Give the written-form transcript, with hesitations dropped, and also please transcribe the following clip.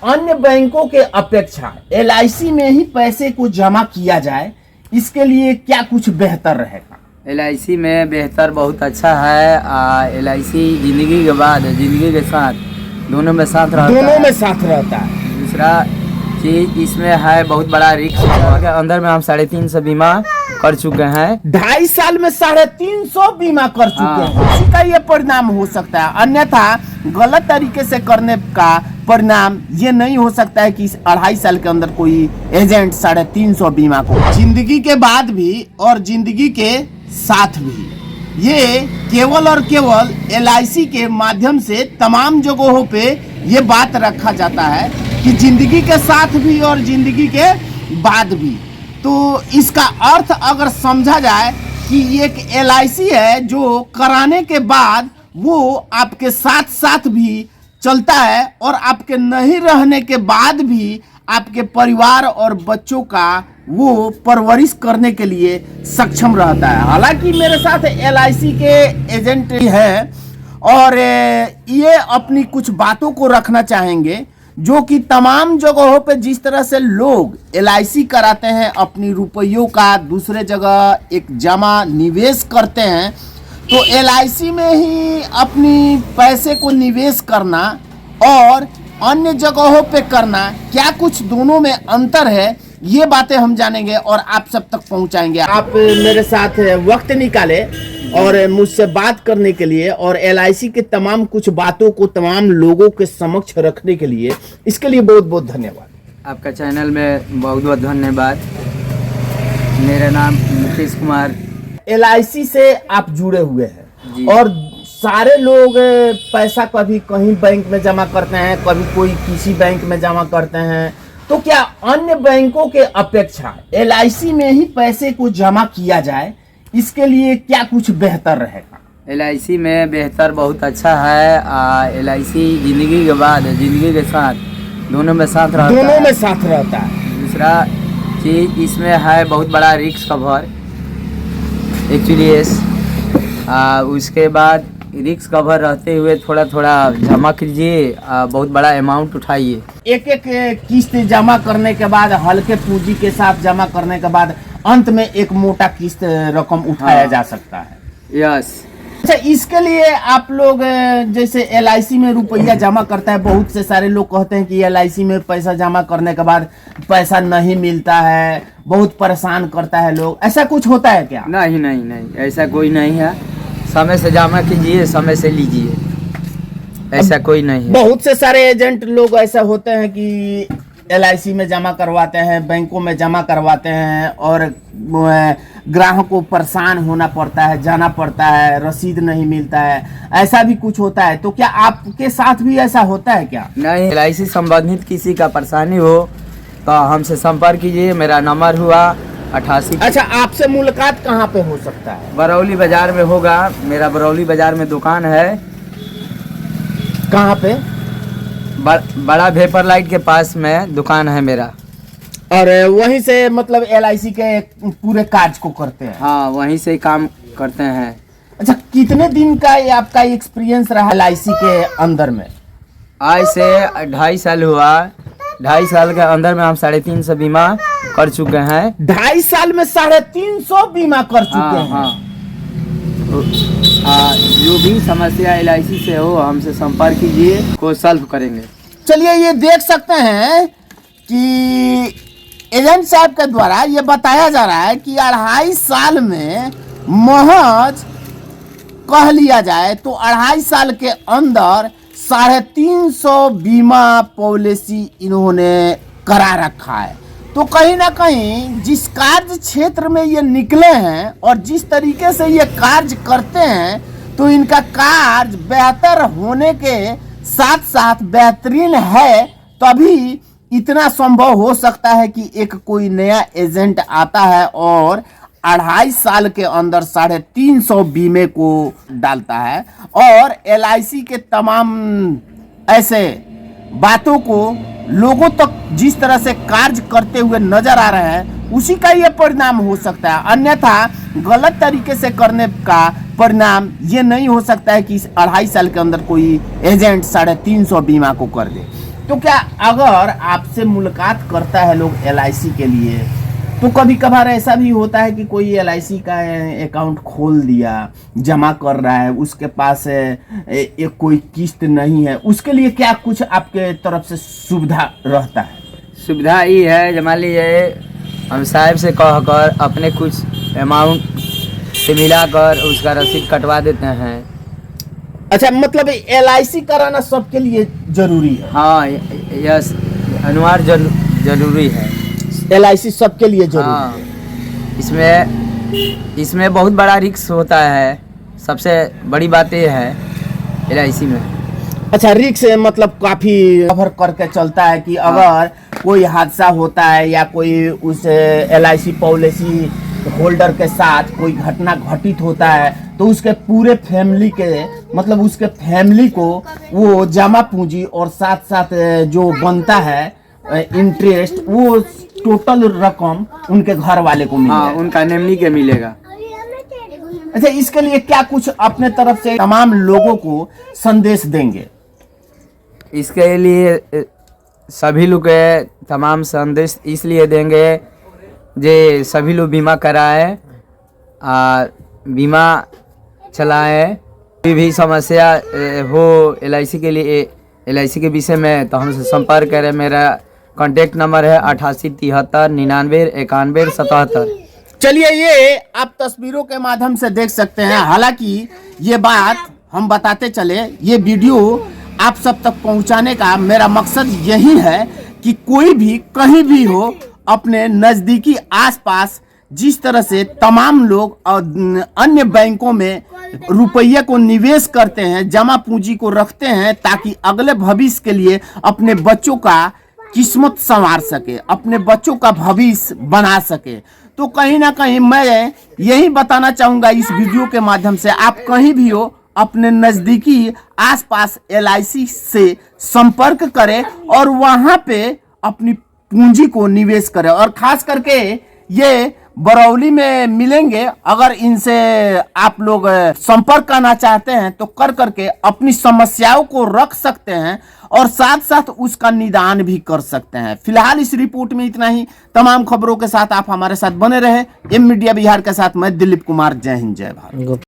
अन्य बैंकों के अपेक्षा LIC में ही पैसे को जमा किया जाए, इसके लिए क्या कुछ बेहतर रहेगा? LIC में बेहतर बहुत अच्छा है। LIC जिंदगी के बाद जिंदगी के साथ दोनों में साथ रहता है। दूसरा चीज इसमें है बहुत बड़ा रिस्क के अंदर में हम 350 बीमा कर चुके हैं। 2.5 साल में 350 बीमा कर चुके हैं। इसी का ये परिणाम हो सकता है, अन्यथा गलत तरीके से करने का परिणाम ये नहीं हो सकता है कि 2.5 साल के अंदर कोई एजेंट 350 बीमा को जिंदगी के बाद भी और जिंदगी के साथ भी, ये केवल और केवल LIC के माध्यम से तमाम जगहों पे ये बात रखा जाता है कि जिंदगी के साथ भी और जिंदगी के बाद भी। तो इसका अर्थ अगर समझा जाए कि एक LIC है जो कराने के बाद वो आपके साथ साथ भी चलता है और आपके नहीं रहने के बाद भी आपके परिवार और बच्चों का वो परवरिश करने के लिए सक्षम रहता है। हालांकि मेरे साथ LIC के एजेंट हैं और ये अपनी कुछ बातों को रखना चाहेंगे जो कि तमाम जगहों पे जिस तरह से लोग LIC कराते हैं, अपनी रुपयों का दूसरे जगह एक जमा निवेश करते हैं, तो LIC में ही अपनी पैसे को निवेश करना और अन्य जगहों पे करना, क्या कुछ दोनों में अंतर है, ये बातें हम जानेंगे और आप सब तक पहुंचाएंगे। आप मेरे साथ वक्त निकाले और मुझसे बात करने के लिए और LIC के तमाम कुछ बातों को तमाम लोगों के समक्ष रखने के लिए, इसके लिए बहुत बहुत धन्यवाद। आपका चैनल में बहुत बहुत धन्यवाद। मेरा नाम मुकेश कुमार। LIC से आप जुड़े हुए हैं और सारे लोग पैसा कभी कहीं बैंक में जमा करते हैं, कभी कोई किसी बैंक में जमा करते हैं, तो क्या अन्य बैंकों के अपेक्षा LIC में ही पैसे को जमा किया जाए, इसके लिए क्या कुछ बेहतर रहेगा? LIC में बेहतर बहुत अच्छा है। LIC जिंदगी के बाद जिंदगी के साथ दोनों में साथ रहता है। दूसरा चीज इसमें है बहुत बड़ा रिस्क कवर एक्चुअली। उसके बाद रिस्क कवर रहते हुए थोड़ा थोड़ा जमा कीजिए, बहुत बड़ा अमाउंट उठाइए। एक एक किस्त जमा करने के बाद, हल्के पूंजी के साथ जमा करने के बाद अंत में एक मोटा किस्त रकम उठाया जा सकता है। यस। अच्छा, इसके लिए आप लोग जैसे LIC में रुपया जमा करता है, बहुत से सारे लोग कहते हैं कि LIC में पैसा जमा करने के बाद पैसा नहीं मिलता है, बहुत परेशान करता है लोग, ऐसा कुछ होता है क्या? नहीं नहीं नहीं, ऐसा कोई नहीं है। समय से जमा कीजिए, समय से लीजिए, ऐसा कोई नहीं है। बहुत से सारे एजेंट लोग ऐसा होते हैं कि LIC में जमा करवाते हैं, बैंकों में जमा करवाते हैं और ग्राहक को परेशान होना पड़ता है, जाना पड़ता है, रसीद नहीं मिलता है, ऐसा भी कुछ होता है। तो क्या आपके साथ भी ऐसा होता है क्या? नहीं, LIC संबंधित किसी का परेशानी हो तो हमसे संपर्क कीजिए। मेरा नंबर हुआ 88। अच्छा, आपसे मुलाकात कहाँ पे हो सकता है? बरौली बाजार में होगा। मेरा बरौली बाजार में दुकान है। कहाँ पे? बड़ा वेपर लाइट के पास में दुकान है मेरा। और वहीं से मतलब LIC के पूरे कार्य को करते हैं? हाँ, वहीं से काम करते हैं। अच्छा, कितने दिन का ये आपका एक्सपीरियंस रहा LIC के अंदर में? आज से 2.5 साल हुआ। 2.5 साल के अंदर में हम 350 बीमा कर चुके हैं। 2.5 साल में 350 बीमा कर चुके हैं? हाँ। जो भी समस्या LIC से हो हमसे संपर्क कीजिए, को सॉल्व करेंगे। चलिए, ये देख सकते हैं कि एजेंट साहब के द्वारा ये बताया जा रहा है कि 2.5 साल में महज कह लिया जाए तो 2.5 साल के अंदर 350 बीमा पॉलिसी इन्होंने करा रखा है। तो कहीं ना कहीं जिस कार्य क्षेत्र में ये निकले हैं और जिस तरीके से ये कार्य करते हैं, तो इनका कार्य बेहतर होने के साथ साथ बेहतरीन है, तभी इतना संभव हो सकता है कि एक कोई नया एजेंट आता है और 2.5 साल के अंदर 350 बीमे को डालता है और LIC के तमाम ऐसे बातों को लोगों तक जिस तरह से कार्य करते हुए नजर आ रहे हैं, उसी का ये परिणाम हो सकता है। अन्यथा गलत तरीके से करने का परिणाम ये नहीं हो सकता है कि 2.5 साल के अंदर कोई एजेंट 350 बीमा को कर दे। तो क्या अगर आपसे मुलाकात करता है लोग LIC के लिए, तो कभी कभार ऐसा भी होता है कि कोई LIC का अकाउंट खोल दिया, जमा कर रहा है, उसके पास एक कोई किस्त नहीं है, उसके लिए क्या कुछ आपके तरफ से सुविधा रहता है? सुविधा ये है, जमा लीजिए हम साहब से कहकर अपने कुछ अमाउंट से मिलाकर उसका रसीद कटवा देते हैं। अच्छा, मतलब LIC कराना सबके लिए जरूरी है? हाँ, यस, अनिवार्य जरूरी है। LIC सबके लिए जरूरी हाँ, है। इसमें बहुत बड़ा रिस्क होता है, सबसे बड़ी बात ये है LIC में। अच्छा, रिस्क मतलब काफी कवर करके चलता है कि अगर कोई हादसा होता है या कोई उस LIC पॉलिसी होल्डर के साथ कोई घटना घटित होता है, तो उसके पूरे फैमिली के, मतलब उसके फैमिली को वो जमा पूंजी और साथ साथ जो बनता है इंटरेस्ट, वो टोटल रकम उनके घर वाले को मिलेगा। हाँ, उनका नॉमिनी के मिलेगा। अच्छा, इसके लिए क्या कुछ अपने तरफ से तमाम लोगों को संदेश देंगे? इसके लिए सभी लोग के तमाम संदेश इसलिए देंगे जे सभी लोग बीमा कराए, बीमा चलाए। कोई भी समस्या हो LIC के लिए, LIC के विषय में, तो हमसे संपर्क करें। मेरा कॉन्टेक्ट नंबर है 8873999177। चलिए, ये आप तस्वीरों के माध्यम से देख सकते हैं। हालांकि ये बात हम बताते चले, ये वीडियो आप सब तक पहुंचाने का मेरा मकसद यही है कि कोई भी कहीं भी हो, अपने नजदीकी आसपास जिस तरह से तमाम लोग अन्य बैंकों में रुपये को निवेश करते हैं, जमा पूंजी को रखते हैं, ताकि अगले भविष्य के लिए अपने बच्चों का किस्मत संवार सके, अपने बच्चों का भविष्य बना सके। तो कहीं ना कहीं मैं यही बताना चाहूंगा इस वीडियो के माध्यम से, आप कहीं भी हो, अपने नजदीकी आसपास LIC से संपर्क करें और वहां पे अपनी पूंजी को निवेश करें। और खास करके ये बरौली में मिलेंगे। अगर इनसे आप लोग संपर्क करना चाहते हैं तो कर करके अपनी समस्याओं को रख सकते हैं और साथ साथ उसका निदान भी कर सकते हैं। फिलहाल इस रिपोर्ट में इतना ही। तमाम खबरों के साथ आप हमारे साथ बने रहे। एम मीडिया बिहार के साथ मैं दिलीप कुमार। जय हिंद, जय भारत।